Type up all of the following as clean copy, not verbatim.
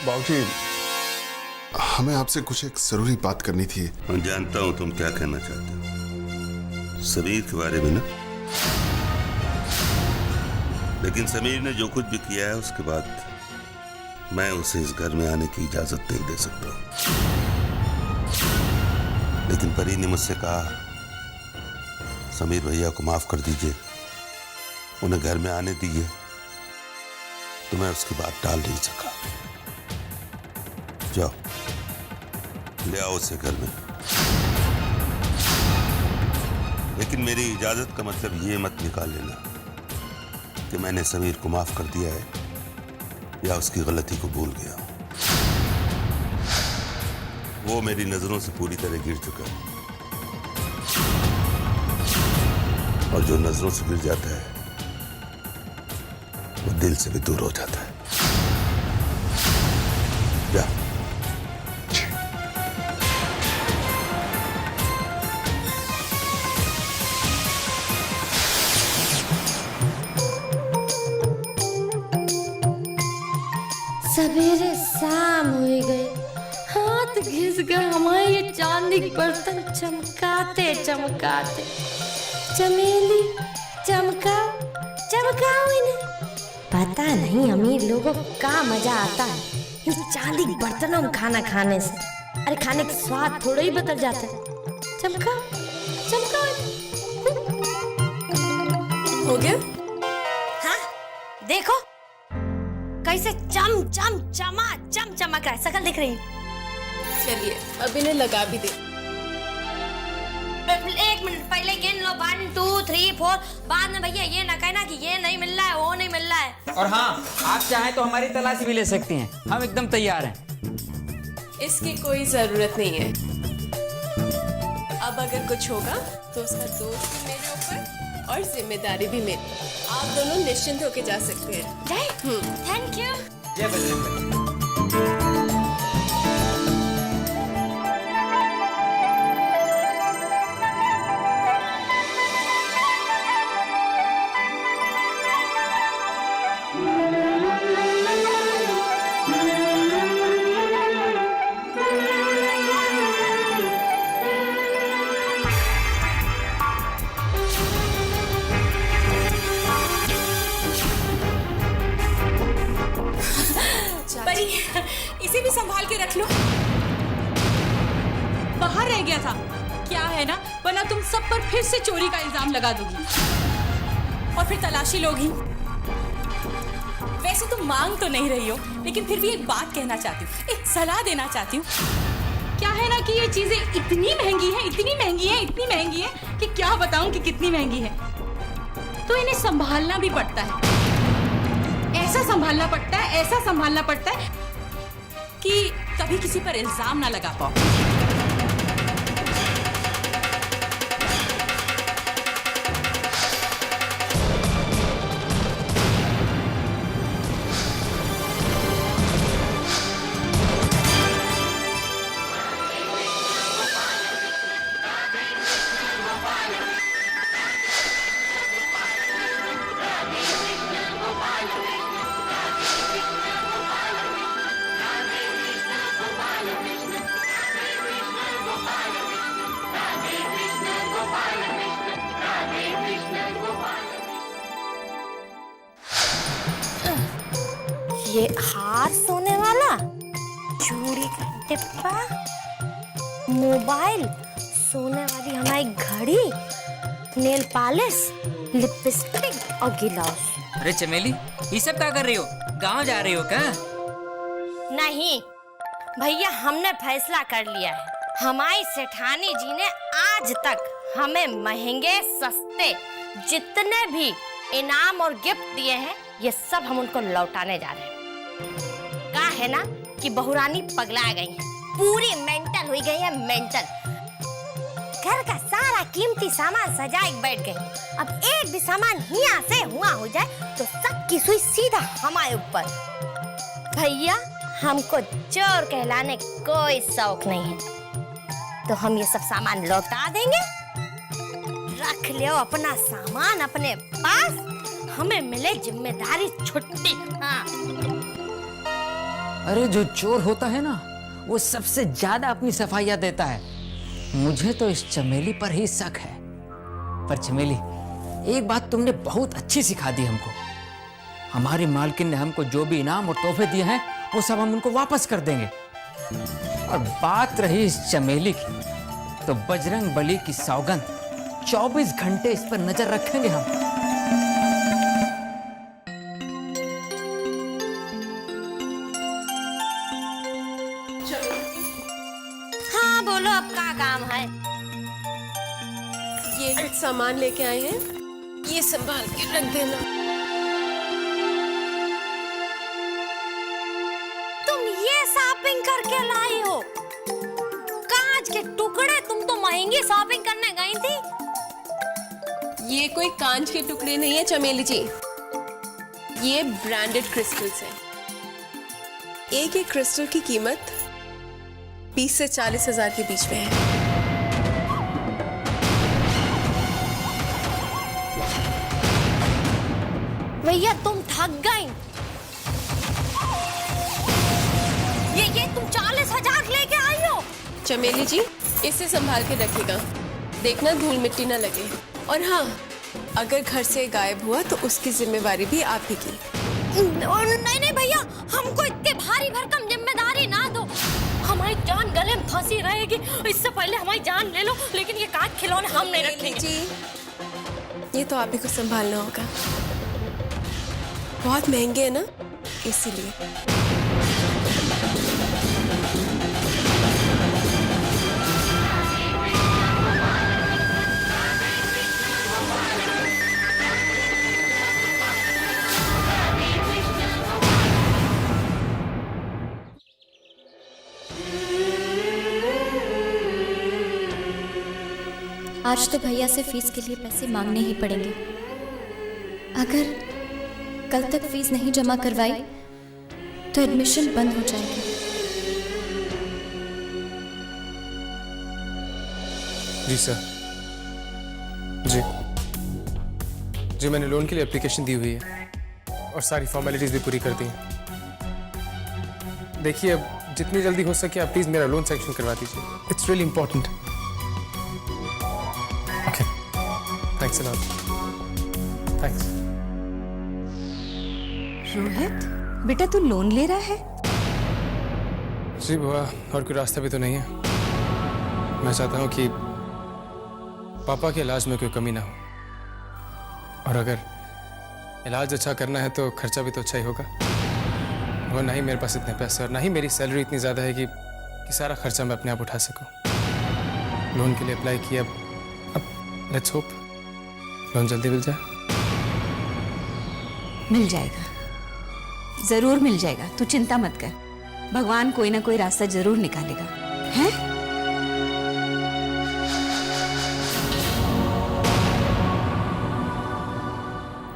बाबूजी, हमें आपसे कुछ एक जरूरी बात करनी थी। मैं जानता हूं तुम क्या कहना चाहते हो, समीर के बारे में ना। लेकिन समीर ने जो कुछ भी किया है उसके बाद मैं उसे इस घर में आने की इजाजत नहीं दे सकता। लेकिन परी ने मुझसे कहा समीर भैया को माफ कर दीजिए, उन्हें घर में आने दीजिए, तो मैं उसकी बात टाल नहीं सका। जाओ ले आओ उसे घर में। लेकिन मेरी इजाजत का मतलब ये मत निकाल लेना कि मैंने समीर को माफ कर दिया है या उसकी गलती को भूल गया। वो मेरी नजरों से पूरी तरह गिर चुका है, और जो नजरों से गिर जाता है वो दिल से भी दूर हो जाता है। जा। सवेरे शाम हो गए, हाथ घिस गए हमारे ये चांदी के बर्तन चमकाते चमकाते। चमेली चमकाओ चमकाओ इन्हें। पता नहीं अमीर लोगों को क्या मजा आता है इन चांदी के बर्तनों में खाना खाने से। अरे खाने का स्वाद थोड़ा ही बदल जाता है। चमकाओ चमकाओ। हो गया? हाँ देखो कैसे चम चम चमक रहा है। शकल दिख रही है। चलिए अब इन्हें लगा भी दे। एक मिनट पहले गिन लो 1 2 3 4। बाद में भैया ये ना कहना कि ये नहीं मिल रहा है वो नहीं मिल रहा है। और हाँ, आप चाहें तो हमारी तलाशी भी ले सकती हैं, हम एकदम तैयार हैं। इसकी कोई जरूरत नहीं है। अब अगर कुछ होगा तो उसका दोष भी मेरे ऊपर और जिम्मेदारी भी मेरी। आप दोनों निश्चिंत होके जा सकते हैं। Thank you. जय बजरंग। इसे भी संभाल के रख लो। बाहर रह गया था क्या है ना, वरना तुम सब पर फिर से चोरी का इल्जाम लगा दोगी और फिर तलाशी लोगी। वैसे तुम मांग तो नहीं रही हो, लेकिन फिर भी एक बात कहना चाहती हूँ, एक सलाह देना चाहती हूँ। क्या है ना कि ये चीजें इतनी महंगी है, इतनी महंगी है, इतनी महंगी है कि क्या बताऊं कि कितनी महंगी है। तो इन्हें संभालना भी पड़ता है, ऐसा संभालना पड़ता है, ऐसा संभालना पड़ता है कि कभी किसी पर इल्जाम ना लगा पाओ। ये हार सोने वाला, चूड़ी का डिब्बा, मोबाइल, सोने वाली हमारी घड़ी, नेल पॉलिश, लिपस्टिक और गिलास। अरे चमेली, ये सब क्या कर रही हो? गांव जा रही हो क्या? नहीं भैया, हमने फैसला कर लिया है। हमारी सेठानी जी ने आज तक हमें महंगे सस्ते जितने भी इनाम और गिफ्ट दिए हैं, ये सब हम उनको लौटाने जा रहे हैं। क्या है ना कि बहुरानी पगला गई है, पूरी मेंटल हुई गई है, मेंटल। घर का सारा कीमती सामान सजाए बैठ गई। अब एक भी सामान यहाँ से हुआ हो जाए तो सबकी सुई सीधा हमारे ऊपर। भैया, हमको चोर कहलाने कोई शौक नहीं है, तो हम ये सब सामान लौटा देंगे। रख लियो अपना सामान अपने पास, हमें मिले जिम्मेदारी छुट्टी। हाँ। अरे जो चोर होता है ना वो सबसे ज्यादा अपनी सफाइयां देता है। मुझे तो इस चमेली पर ही शक है। पर चमेली, एक बात तुमने बहुत अच्छी सिखा दी हमको। हमारी मालकिन ने हमको जो भी इनाम और तोहफे दिए हैं वो सब हम उनको वापस कर देंगे। और बात रही इस चमेली की, तो बजरंग बली की सौगंध 24 घंटे इस पर नजर रखेंगे हम। हाँ बोलो, अब क्या काम है? ये कुछ सामान लेके आए हैं, ये संभाल के रख देना। तुम ये शॉपिंग करके लाई हो? कांच के टुकड़े, तुम तो महंगी शॉपिंग करने गई थी। ये कोई कांच के टुकड़े नहीं है चमेली जी, ये ब्रांडेड क्रिस्टल्स हैं। एक एक क्रिस्टल की कीमत 20 से 40 हजार के बीच में है। भैया तुम थक गई। ये तुम 40,000 लेके आई हो? चमेली जी, इसे संभाल के रखिएगा, देखना धूल मिट्टी ना लगे। और हाँ, अगर घर से गायब हुआ तो उसकी जिम्मेवारी भी आप ही की। नहीं नहीं भैया, हमको इतने भारी भरकम जिम्मेदारी ना दो। हमारी जान गले में फंसी रहेगी, इससे पहले हमारी जान ले लो। लेकिन ये कांच खिलौने हम नहीं रखेंगे जी, ये तो आप ही को संभालना होगा। बहुत महंगे है ना, इसीलिए। आज तो भैया से फीस के लिए पैसे मांगने ही पड़ेंगे। अगर कल तक फीस नहीं जमा करवाई तो एडमिशन बंद हो जाएगी। जी सर। जी मैंने लोन के लिए एप्लीकेशन दी हुई है और सारी फॉर्मेलिटीज भी पूरी कर दी हैं। देखिए, अब जितनी जल्दी हो सके आप प्लीज मेरा लोन सैंक्शन करवा दीजिए। It's really important. Okay, thanks a lot. Thanks. Rohit, बेटा तू लोन ले रहा है? जी बुआ, और कोई रास्ता भी तो नहीं है। मैं चाहता हूँ कि पापा के इलाज में कोई कमी ना हो, और अगर इलाज अच्छा करना है तो खर्चा भी तो अच्छा ही होगा। वो ना ही मेरे पास इतने पैसे और ना ही मेरी सैलरी इतनी ज़्यादा है कि सारा खर्चा मैं अपने आप उठा सकूं। लोन के लिए अप्लाई किया, अब लेट्स होप लोन जल्दी मिल जाए। मिल जाएगा, जरूर मिल जाएगा, तू चिंता मत कर। भगवान कोई ना कोई रास्ता जरूर निकालेगा, हैं?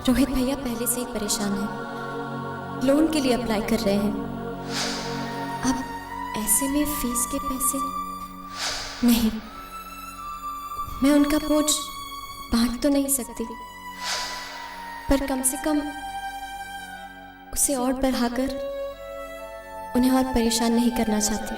रोहित भैया पहले से ही परेशान है, लोन के लिए अप्लाई कर रहे हैं। अब ऐसे में फीस के पैसे नहीं, मैं उनका बोझ बांट तो नहीं सकती, पर कम से कम उसे और बढ़ाकर उन्हें और परेशान नहीं करना चाहती।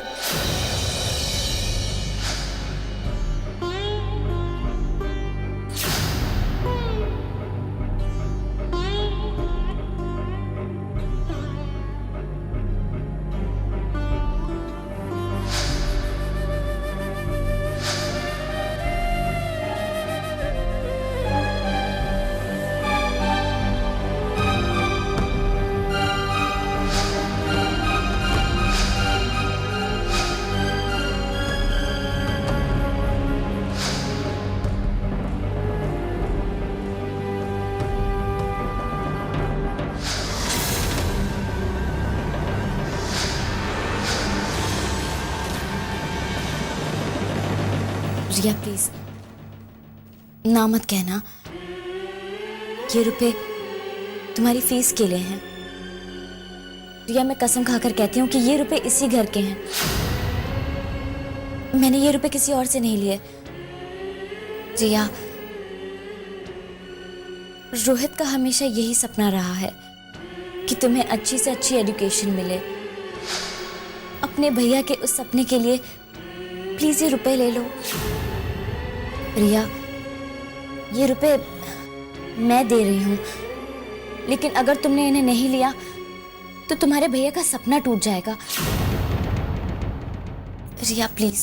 रिया प्लीज ना मत कहना, ये रुपए तुम्हारी फीस के लिए हैं। रिया मैं कसम खाकर कहती हूँ कि ये रुपए इसी घर के हैं, मैंने ये रुपए किसी और से नहीं लिए। रिया, रोहित का हमेशा यही सपना रहा है कि तुम्हें अच्छी से अच्छी एजुकेशन मिले, अपने भैया के उस सपने के लिए प्लीज ये रुपए ले लो। रिया, ये रुपए मैं दे रही हूँ, लेकिन अगर तुमने इन्हें नहीं लिया तो तुम्हारे भैया का सपना टूट जाएगा। रिया प्लीज।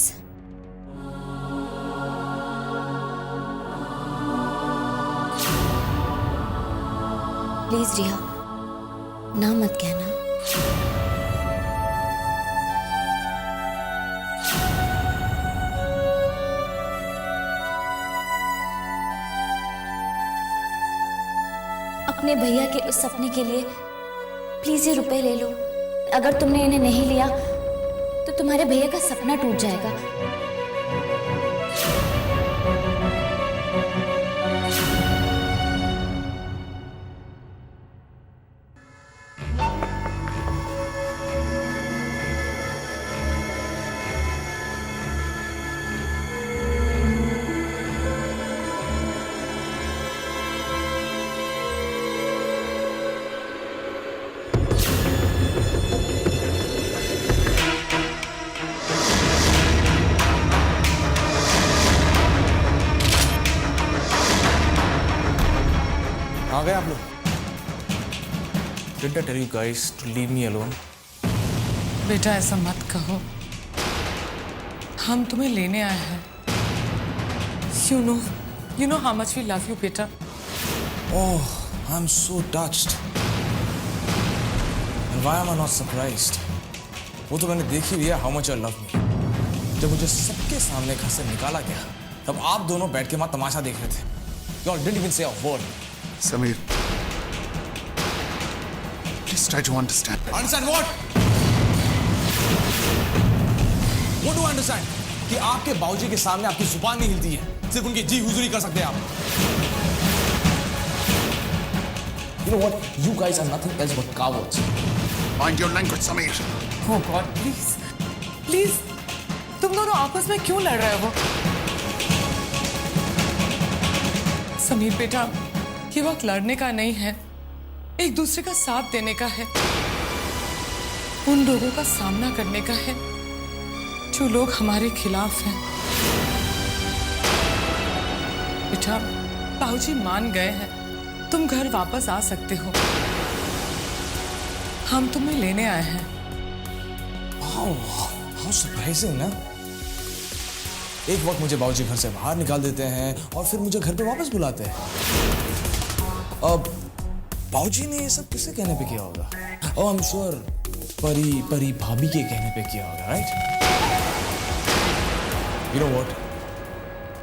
प्लीज रिया, ना मत कहना। अपने भैया के उस सपने के लिए प्लीज ये रुपए ले लो। अगर तुमने इन्हें नहीं लिया तो तुम्हारे भैया का सपना टूट जाएगा। आ गए आप लोग? Didn't I tell you guys to leave me alone? बेटा ऐसा मत कहो, हम तुम्हें लेने आए हैं। You know how much we love you, बेटा। Oh, I'm so touched. And why am I not surprised? वो तो मैंने देख ही लिया how much you love me. जब मुझे सबके सामने घर से निकाला गया, तब आप दोनों बैठ के वहाँ तमाशा देख रहे थे। You all didn't even say a word. Sameer, please try to understand. Understand what? What do I understand? कि आपके बाबूजी के सामने आपकी जुबान नहीं हिलती है, सिर्फ उनकी जी हुजूरी कर सकते हैं आप। You know what? You guys are nothing else but cowards. Mind your language, Sameer. Oh God, please, तुम दोनों आपस में क्यों लड़ रहे हो? समीर बेटा, ये वक्त लड़ने का नहीं है, एक दूसरे का साथ देने का है, उन लोगों का सामना करने का है जो लोग हमारे खिलाफ हैं। बेटा, बाबूजी मान गए हैं, तुम घर वापस आ सकते हो। हम तुम्हें लेने आए हैं। How surprising ना? एक वक्त मुझे बाबूजी घर से बाहर निकाल देते हैं और फिर मुझे घर पे वापस बुलाते हैं। अब बाबूजी ने ये सब किससे कहने पे किया होगा? Oh, I'm sure परी भाभी के कहने पे किया होगा, right? You know what?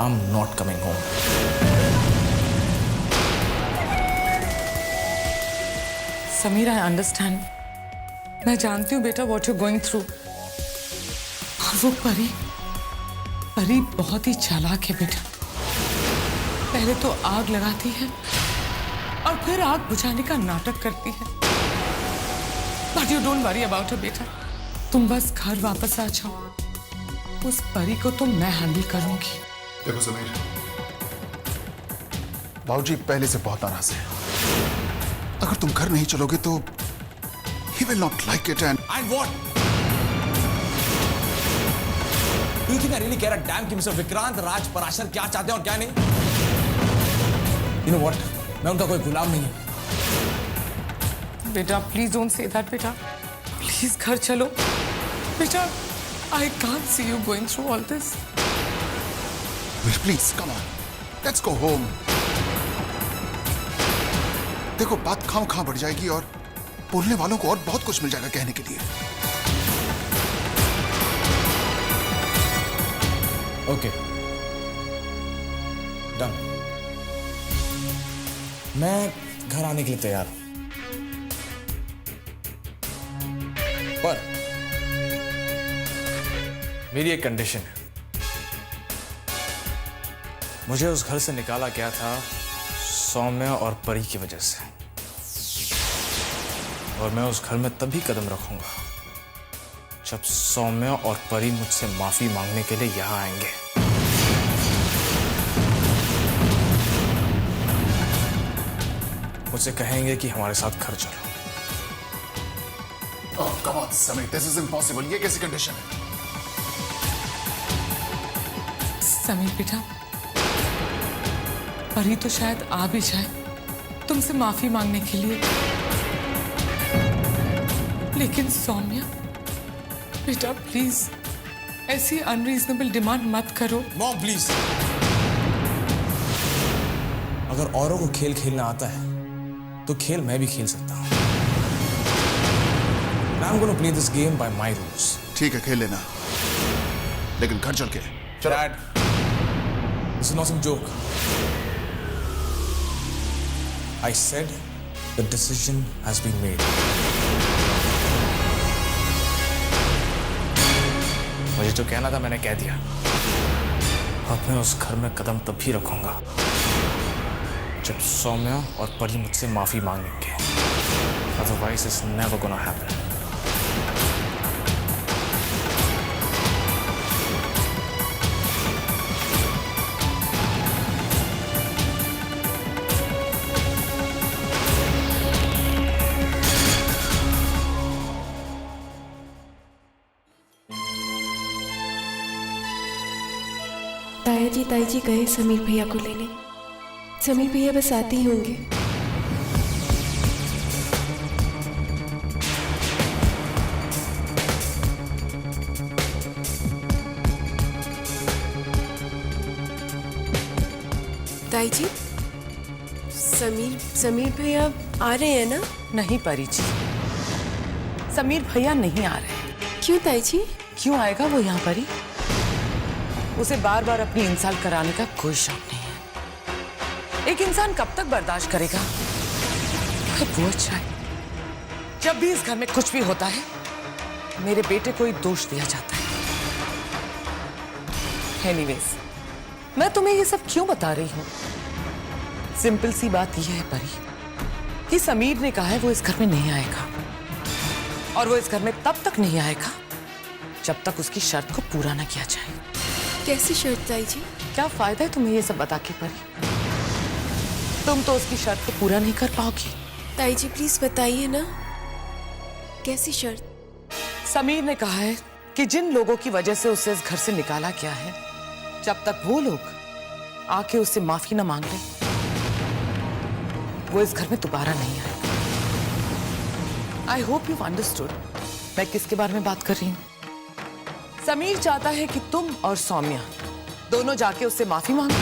I'm not coming home. Sameer, I understand. मैं जानती हूँ बेटा what you're going through. और वो परी बहुत ही चालाक है बेटा। पहले तो आग लगाती है और फिर आग बुझाने का नाटक करती है। But you don't worry about her बेटा। तुम बस घर वापस आ जाओ। उस परी को तो मैं हैंडल करूंगी। देखो समीर, बाबूजी पहले से बहुत नाराज है। अगर तुम घर नहीं चलोगे तो he will not like it and what? Do you think I really care a damn कि मिस्टर विक्रांत, राज, पराशर क्या चाहते हैं और क्या नहीं? You know what? मैं उनका कोई गुलाम नहीं हूँ। बेटा प्लीज डोंट से दैट बेटा, प्लीज घर चलो बेटा। I can't see you going through all this. Please come on, let's go home. देखो बात खां बढ़ जाएगी और बोलने वालों को और बहुत कुछ मिल जाएगा कहने के लिए। Okay, done. मैं घर आने के लिए तैयार हूं, पर मेरी एक कंडीशन है। मुझे उस घर से निकाला गया था सौम्या और परी की वजह से, और मैं उस घर में तभी कदम रखूंगा जब सौम्या और परी मुझसे माफी मांगने के लिए यहां आएंगे। मुझसे कहेंगे कि हमारे साथ घर चलो, Oh, come on, Samir, this is impossible. ये कैसी कंडीशन है? समीर बेटा, परी तो शायद आ भी जाए तुमसे माफी मांगने के लिए, लेकिन सौम्या बेटा प्लीज ऐसी अनरीजनेबल डिमांड मत करो। मॉम प्लीज, अगर औरों को खेल खेलना आता है तो खेल मैं भी खेल सकता हूं। I'm going to play this game by my rules. ठीक है, खेल लेना, लेकिन घर चल के। Dad, this is not some joke. I said the decision has been made. मुझे जो कहना था मैंने कह दिया। अब मैं उस घर में कदम तब भी रखूंगा जब सौम्या और परी मुझसे माफी मांगेंगे। Otherwise, it's never gonna happen. ताया जी गए समीर भैया को लेने। समीर भैया बस आते ही होंगे। ताई जी, समीर भैया आ रहे हैं ना? नहीं परी जी, समीर भैया नहीं आ रहे। क्यों ताई जी? क्यों आएगा वो यहाँ परी? उसे बार बार अपनी इंसल्ट कराने का कोई शौक नहीं है। एक इंसान कब तक बर्दाश्त करेगा? वो अच्छा है, जब भी इस घर में कुछ भी होता है मेरे बेटे को ही दोष दिया जाता है। एनीवेज, मैं तुम्हें ये सब क्यों बता रही हूँ? सिंपल सी बात यह है परी कि समीर ने कहा है वो इस घर में नहीं आएगा, और वो इस घर में तब तक नहीं आएगा जब तक उसकी शर्त को पूरा ना किया जाए। कैसी शर्त ताई जी? क्या फायदा है तुम्हें ये सब बता के परी? तुम तो उसकी शर्त को पूरा नहीं कर पाओगी। ताई जी प्लीज बताइए ना, कैसी शर्त? समीर ने कहा है कि जिन लोगों की वजह से उसे इस घर से निकाला गया है, जब तक वो लोग आके उससे माफी ना मांग ले, वो इस घर में दोबारा नहीं आएगा। आई होप यू अंडरस्टूड मैं किसके बारे में बात कर रही हूँ। समीर चाहता है कि तुम और सौम्या दोनों जाके उससे माफी मांगो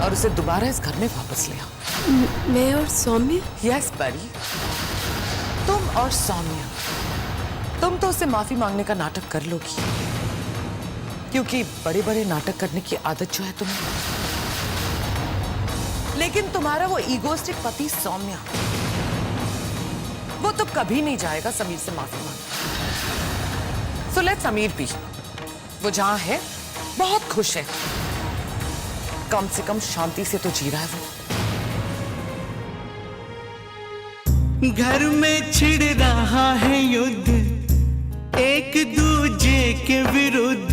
और उसे दोबारा इस घर में वापस ले आओ। मैं और सौम्या? यस परी, तुम और सौम्या। तुम तो उससे माफी मांगने का नाटक कर लोगी, क्योंकि बड़े बड़े नाटक करने की आदत जो है तुम्हें। लेकिन तुम्हारा वो ईगोइस्टिक पति सौम्या, वो तो कभी नहीं जाएगा समीर से माफी मांगने। सो लेट समीर भी, वो जहां है बहुत खुश है, कम से कम शांति से तो जी रहा है वो। घर में छिड़ रहा है युद्ध, एक दूजे के विरुद्ध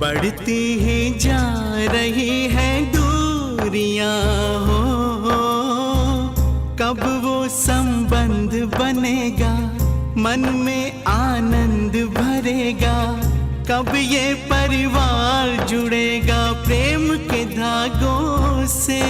बढ़ती ही जा रही है दूरियां। हो कब वो संबंध बनेगा, मन में आनंद भरेगा, कब ये परिवार जुड़ेगा प्रेम के धागों से।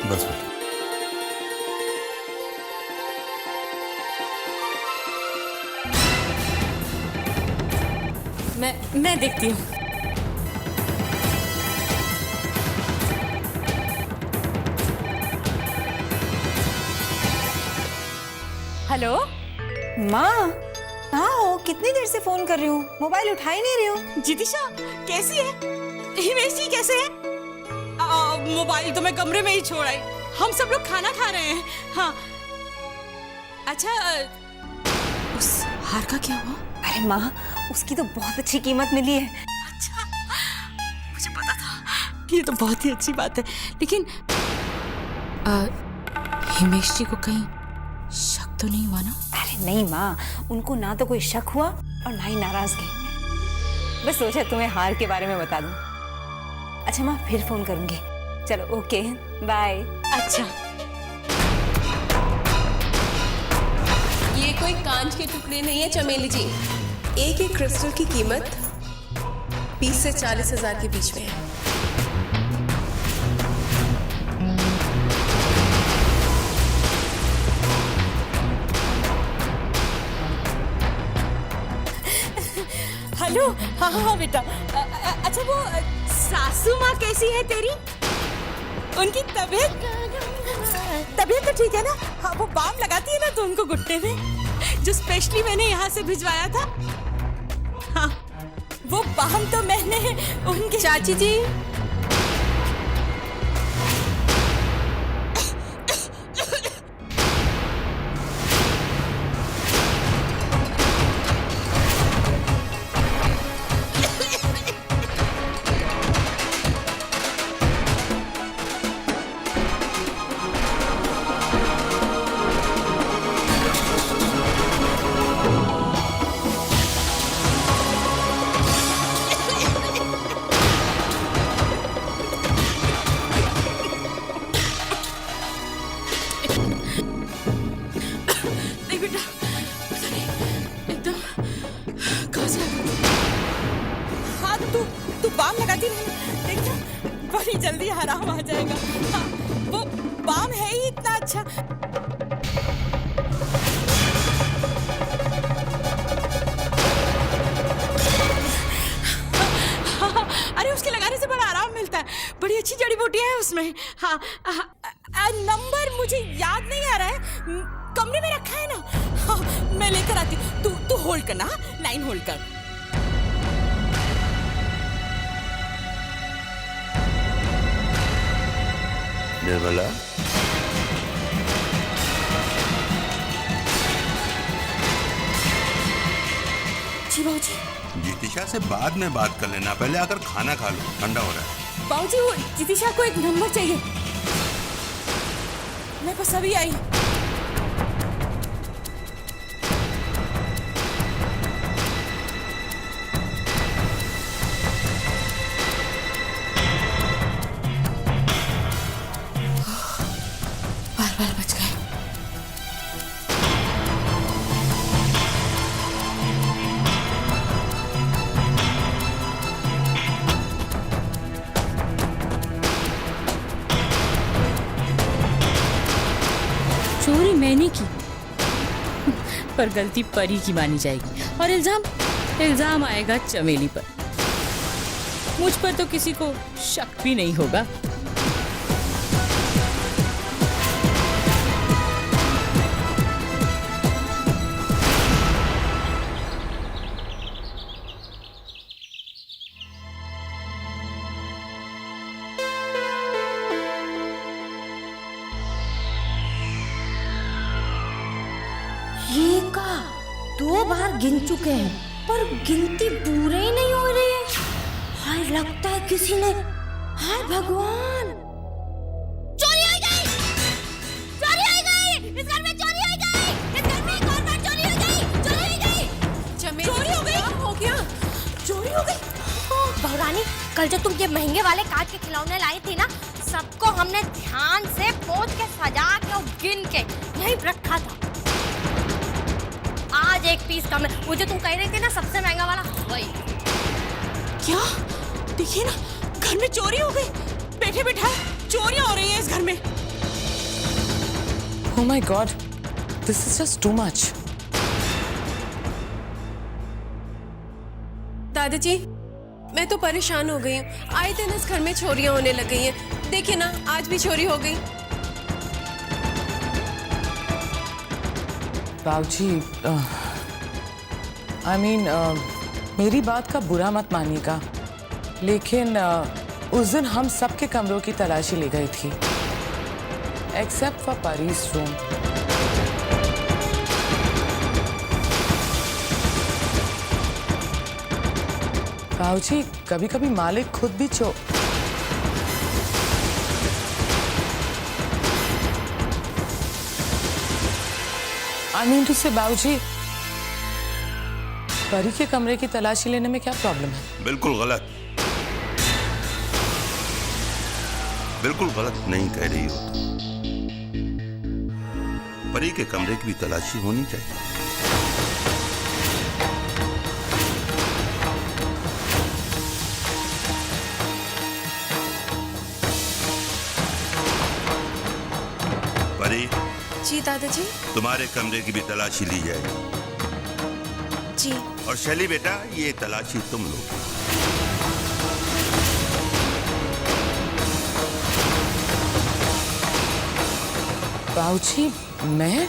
बस बेटा, मैं देखती हूँ। हेलो माँ, कहाँ हो? कितनी देर से फोन कर रही हूँ, मोबाइल उठा ही नहीं रही हो। जितिशा कैसी है? हिमेश जी कैसे है? मोबाइल तो मैं कमरे में ही छोड़ आई, हम सब लोग खाना खा रहे हैं। हाँ अच्छा, उस हार का क्या हुआ? अरे माँ, उसकी तो बहुत अच्छी कीमत मिली है। अच्छा, मुझे पता था ये तो बहुत ही अच्छी बात है, लेकिन हिमेश जी को कहीं शक तो नहीं हुआ ना? अरे नहीं माँ, उनको ना तो कोई शक हुआ और ना ही नाराजगी। बस सोचा तुम्हें हार के बारे में बता दूं। अच्छा माँ, फिर फोन करूंगी। चलो ओके, बाय। अच्छा, ये कोई कांच के टुकड़े नहीं है चमेली जी। एक एक क्रिस्टल की कीमत 20 से 40 हजार के बीच में है। हेलो। हाँ हाँ बेटा। अच्छा वो सासू माँ कैसी है तेरी? उनकी तबीयत तो ठीक है ना? हाँ, वो बाम लगाती है ना तो उनको घुटने में, जो स्पेशली मैंने यहाँ से भिजवाया था। हाँ, वो बाम तो मैंने उनके। चाची जी, बड़ी जल्दी आराम आ जाएगा। हाँ, वो बाम है ही इतना अच्छा। हाँ, अरे उसके लगाने से बड़ा आराम मिलता है, बड़ी अच्छी जड़ी बूटियां है उसमें। हाँ, नंबर मुझे याद नहीं आ रहा है, कमरे में रखा है ना। हाँ, मैं लेकर आती हूँ, तू होल्ड करना। 9 होल्ड कर। निर्मला, जी बाबूजी। जितिशा से बाद में बात कर लेना, पहले आकर खाना खा लो, ठंडा हो रहा है। बाबूजी, वो जितिशा को एक नंबर चाहिए, मैं बस अभी आई। बार बच गए। चोरी मैंने की, पर गलती परी की मानी जाएगी और इल्जाम आएगा चमेली पर। मुझ पर तो किसी को शक भी नहीं होगा। ये का 2 बार गिन चुके हैं पर गिनती पूरे ही नहीं हो रही है। हाय, लगता है किसी ने, हाय भगवान, चोरी हो गई, चोरी हो गई, इस घर में चोरी हो गई, इस घर में एक और बार चोरी हो गई, चोरी हो गई, चोरी हो गई, हो गया, चोरी हो गई। बहुरानी, कल जो तुम ये महंगे वाले कांच के खिलौने लाई थी ना, सबको हमने ध्यान से पोंछ के सजा के और गिन के यहीं रखा था। आज एक पीस कम है। वो जो तुम कह रही थी ना सबसे महंगा वाला, वही। क्या? देखिए ना, घर में चोरी हो गई, बैठे बैठाए चोरियां हो रही हैं इस घर में। Oh my God, this is just too much. दादाजी, मैं तो परेशान हो गई हूँ। आए दिन इस घर में चोरियां होने लग गई हैं। देखिए ना, आज भी चोरी हो गई। बाबूजी, I mean, मेरी बात का बुरा मत मानिएगा, लेकिन उस दिन हम सबके कमरों की तलाशी ले गई थी, एक्सेप्ट फॉर परी's रूम। बाबूजी, कभी कभी मालिक खुद भी आई मीन टू से बाबूजी, परी के कमरे की तलाशी लेने में क्या प्रॉब्लम है? बिल्कुल गलत, बिल्कुल गलत नहीं कह रही हो। परी के कमरे की भी तलाशी होनी चाहिए। परी। जी दादाजी। तुम्हारे कमरे की भी तलाशी ली जाए। जी। और शैली बेटा, ये तलाशी तुम लो। बाबूजी मैं?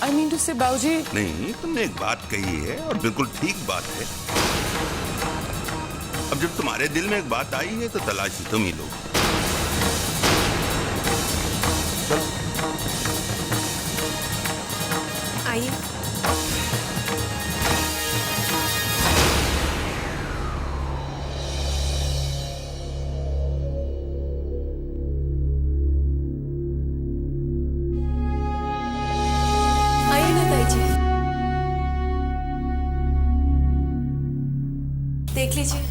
आई मीन टू से बाबूजी। नहीं, तुमने एक बात कही है और बिल्कुल ठीक बात है। अब जब तुम्हारे दिल में एक बात आई है तो तलाशी तुम ही लो। आइए। आइए ना ताई जी, देख लीजिए।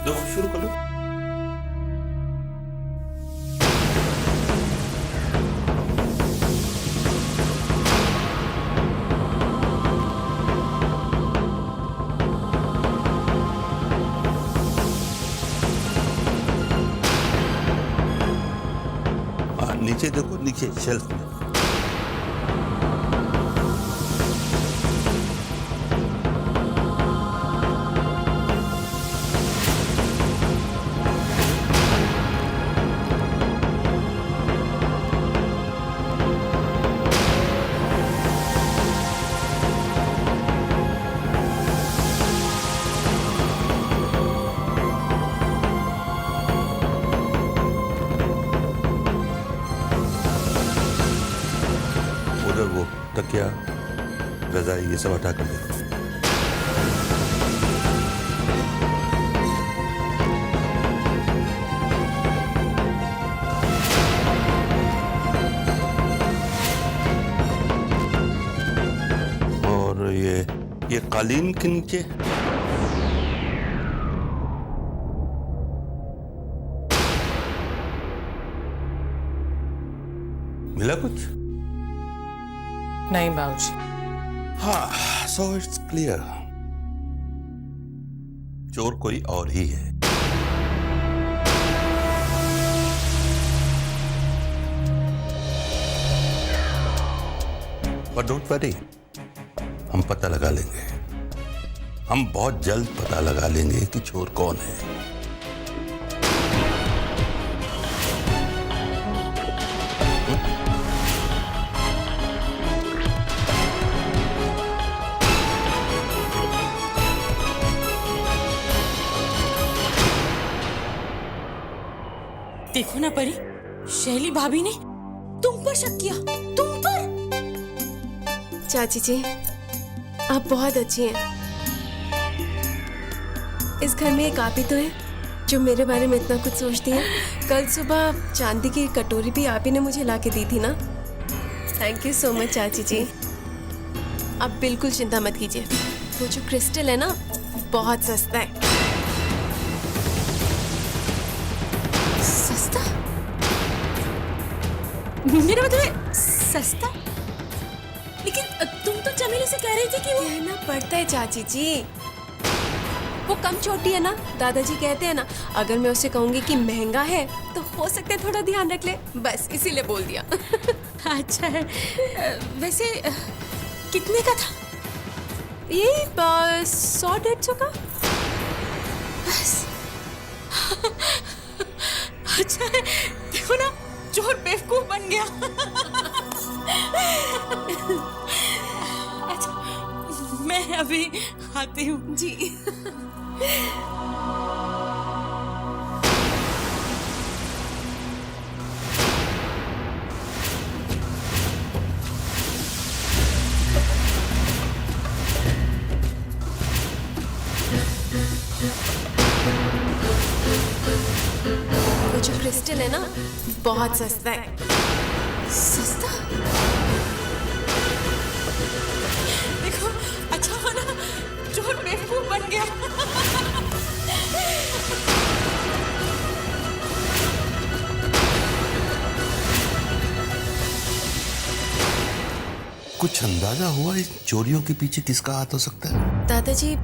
दो शुरू कर लो। नीचे देखो, नीचे शेल्फ में। वो तकिया, रजाई, ये सब हटा कर देखो। और ये कालीन के नीचे मिला कुछ? नहीं बाबूजी। हाँ, सो इट्स क्लियर, चोर कोई और ही है। बट डोंट वरी, हम पता लगा लेंगे। हम बहुत जल्द पता लगा लेंगे कि चोर कौन है। देखो ना परी, शैली भाभी ने तुम पर शक किया, तुम पर। चाची जी, आप बहुत अच्छी हैं। इस घर में एक आप ही तो है जो मेरे बारे में इतना कुछ सोचती हैं। कल सुबह चांदी की कटोरी भी आप ही ने मुझे ला के दी थी ना। थैंक यू सो मच चाची जी। आप बिल्कुल चिंता मत कीजिए, वो जो क्रिस्टल है ना, बहुत सस्ता है। सस्ता? मेरा मतलब है सस्ता? लेकिन तुम तो चमेली से कह रही थी कि वो कहना पड़ता है चाची जी, वो कम छोटी है ना। दादाजी कहते हैं ना, अगर मैं उसे कहूंगी कि महंगा है तो हो सकता है थोड़ा ध्यान रख ले, बस इसीलिए बोल दिया। अच्छा है। वैसे कितने का था ये? 100-150 का बस। अच्छा है, देखो ना, चोर बेवकूफ बन गया। अच्छा, मैं अभी आती हूँ। जी। वो जो क्रिस्टल है ना, बहुत सस्ता है। सस्ता? देखो अच्छा हो ना, चोर बेवकूफ बन गया। कुछ अंदाजा हुआ इस चोरियों के पीछे किसका हाथ हो सकता है? दादाजी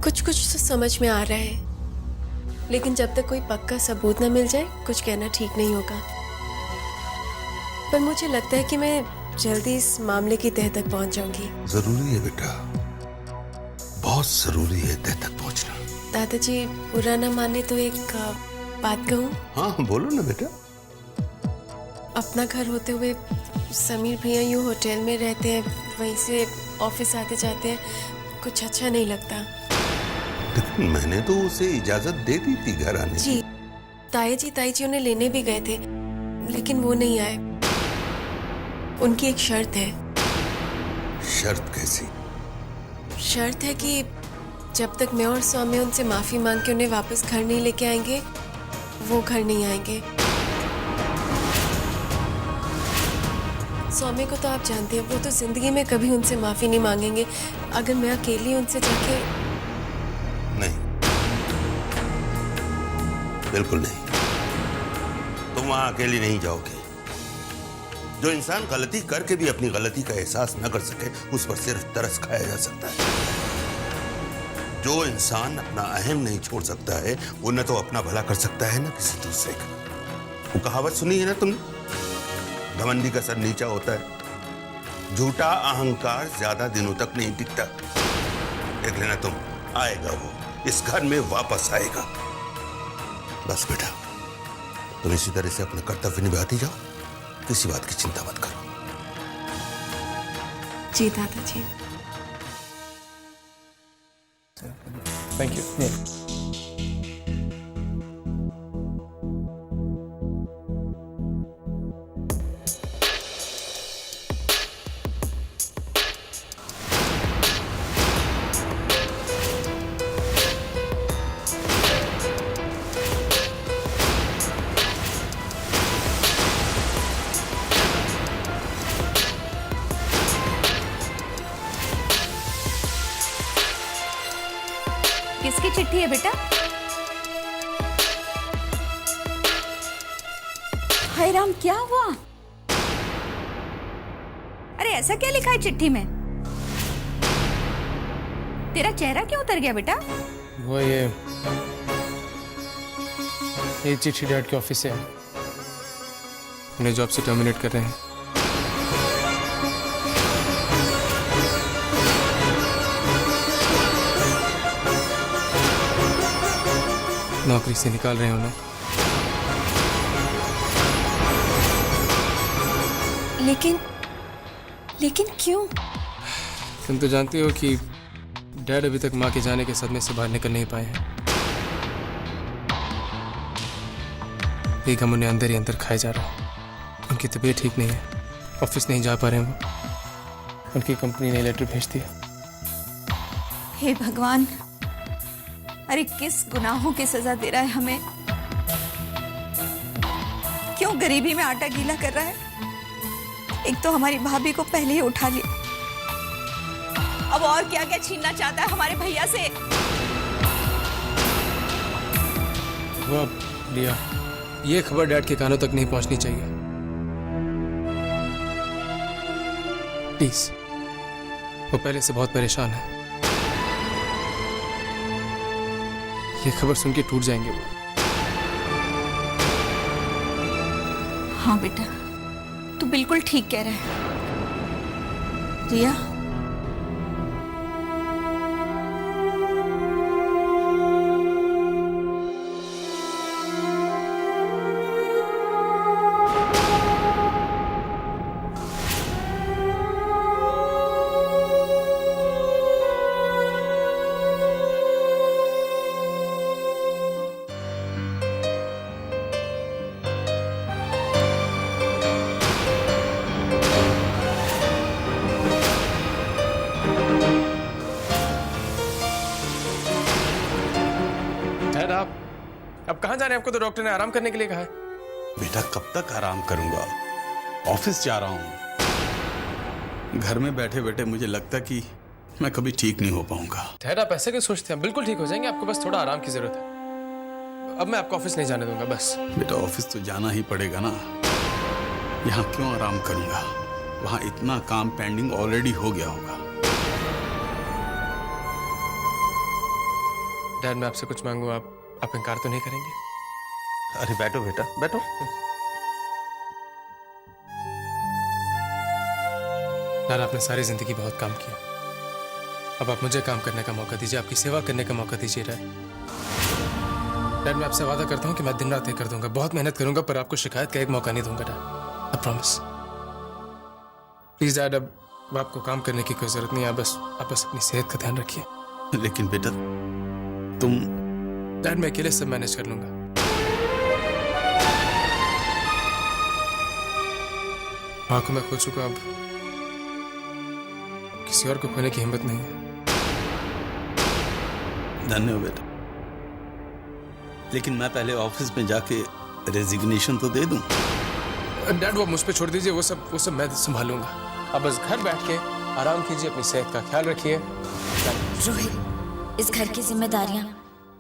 कुछ कुछ तो समझ में आ रहा है, लेकिन जब तक कोई पक्का सबूत न मिल जाए कुछ कहना ठीक नहीं होगा। पर मुझे लगता है कि मैं जल्दी इस मामले की तह तक पहुंच जाऊंगी। जरूरी है बेटा, बहुत जरूरी है तह तक पहुंचना। दादाजी बुरा न माने तो एक बात कहूं? हाँ बोलो ना बेटा। अपना घर होते हुए समीर भैया यूं होटल में रहते हैं, वहीं से ऑफिस आते जाते हैं, कुछ अच्छा नहीं लगता। लेकिन मैंने तो उसे इजाजत दे दी थी घर आने की। जी, ताई जी उन्हें लेने भी गए थे, लेकिन वो नहीं आए। उनकी एक शर्त है। शर्त कैसी? शर्त है कि जब तक मैं और सौम्य उनसे माफी मांग के उन्हें वापस घर नहीं लेके आएंगे, वो घर नहीं आएंगे। सौम्य को तो आप जानते हैं, वो तो जिंदगी में कभी उनसे माफी नहीं मांगेंगे। अगर मैं अकेली उनसे जाके... नहीं, बिल्कुल नहीं। तुम वहां अकेली नहीं जाओगे। जो इंसान गलती करके भी अपनी गलती का एहसास न कर सके, उस पर सिर्फ तरस खाया जा सकता है। जो इंसान अपना अहम नहीं छोड़ सकता है, वो न तो अपना भला कर सकता है न किसी दूसरे का। वो कहावत सुनी है ना तुमने? घमंडी का सर नीचा होता है। झूठा अहंकार ज्यादा दिनों तक नहीं टिकता। देख लेना तुम, आएगा वो, इस घर में वापस आएगा। बस बेटा, तुम इसी तरह से अपना कर्तव्य निभाती जाओ, किसी बात की चिंता मत करो। जी दादाजी। Thank you. किसकी चिट्ठी है बेटा? हाय राम, क्या हुआ? अरे ऐसा क्या लिखा है चिट्ठी में? तेरा चेहरा क्यों उतर गया बेटा? वो ये चिट्ठी डैड के ऑफिस से है। उन्हें जॉब से टर्मिनेट कर रहे हैं। नौकरी से निकाल रहे हैं उन्हें। लेकिन क्यों? तुम तो जानती हो कि डैड अभी तक माँ के जाने के सदमे से बाहर निकल नहीं पाए हैं। एक हम उन्हें अंदर ही अंदर खाए जा रहा है। उनकी तबीयत ठीक नहीं है, ऑफिस नहीं जा पा रहे हैं वो। उनकी कंपनी ने लेटर भेज दिया। हे भगवान, अरे किस गुनाहों की सजा दे रहा है हमें? क्यों गरीबी में आटा गीला कर रहा है? एक तो हमारी भाभी को पहले ही उठा लिया, अब और क्या क्या छीनना चाहता है हमारे भैया से। वो लिया, ये खबर डैड के कानों तक नहीं पहुंचनी चाहिए। प्लीज, वो पहले से बहुत परेशान है। ये खबर सुन के टूट जाएंगे वो। हाँ बेटा, तू बिल्कुल ठीक कह रहा है। रिया, अब कहाँ जाने? आपको तो डॉक्टर ने आराम करने के लिए कहा है। बेटा, कब तक आराम करूंगा? ऑफिस जा रहा हूं। घर में बैठे बैठे मुझे लगता कि मैं कभी ठीक नहीं हो पाऊंगा। डैड आप ऐसे क्यों सोचते हैं? बिल्कुल ठीक हो जाएंगे, आपको बस थोड़ा आराम की जरूरत है। अब मैं आपको ऑफिस नहीं जाने दूंगा बस। बेटा ऑफिस तो जाना ही पड़ेगा ना, यहाँ क्यों आराम करूंगा? वहां इतना काम पेंडिंग ऑलरेडी हो गया होगा। डैड मैं आपसे कुछ मांगू, आप इनकार तो नहीं करेंगे? अरे बैठो बेटा बैठो। डैड आपने सारी जिंदगी बहुत काम किया, अब आप मुझे काम करने का मौका दीजिए, आपकी सेवा करने का मौका दीजिए। डैड मैं आपसे वादा करता हूँ कि मैं दिन रात एक कर दूंगा, बहुत मेहनत करूंगा, पर आपको शिकायत का एक मौका नहीं दूंगा dad, I promise. Please dad अब आपको काम करने की कोई जरूरत नहीं है, आप बस अपनी सेहत का ध्यान रखिए। लेकिन बेटा तुम। डैड मैं अकेले सब मैनेज कर लूंगा। माँ को मैं खो चुका, अब किसी और को खोने की हिम्मत नहीं है। धन्यवाद बेटा, लेकिन मैं पहले ऑफिस में जाके रेजिग्नेशन तो दे दूं। डैड वो मुझ पे छोड़ दीजिए, वो सब मैं संभालूंगा। अब बस घर बैठ के आराम कीजिए, अपनी सेहत का ख्याल रखिए। रोहित, इस घर की जिम्मेदारियां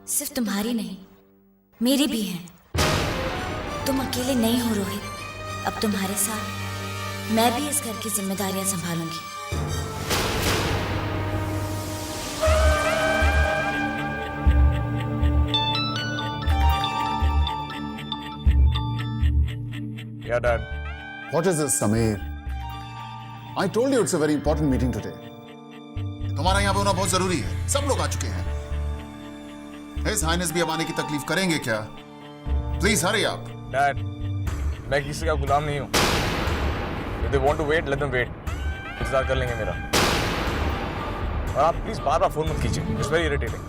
सिर्फ तुम्हारी नहीं, मेरी भी हैं। तुम अकेले नहीं हो रोहित, अब तुम्हारे साथ मैं भी इस घर की जिम्मेदारियां संभालूंगी। Yeah, Dad. What is this, Sameer? I told you it's a very important meeting today. तुम्हारा यहाँ पे होना बहुत जरूरी है, सब लोग आ चुके हैं। His Highness भी अब आने की तकलीफ करेंगे क्या? Please hurry up. Dad, मैं किसी का गुलाम नहीं हूँ। If they want to wait, let them wait. इंतजार कर लेंगे मेरा। और आप प्लीज बार-बार फोन मत कीजिए। It's very irritating.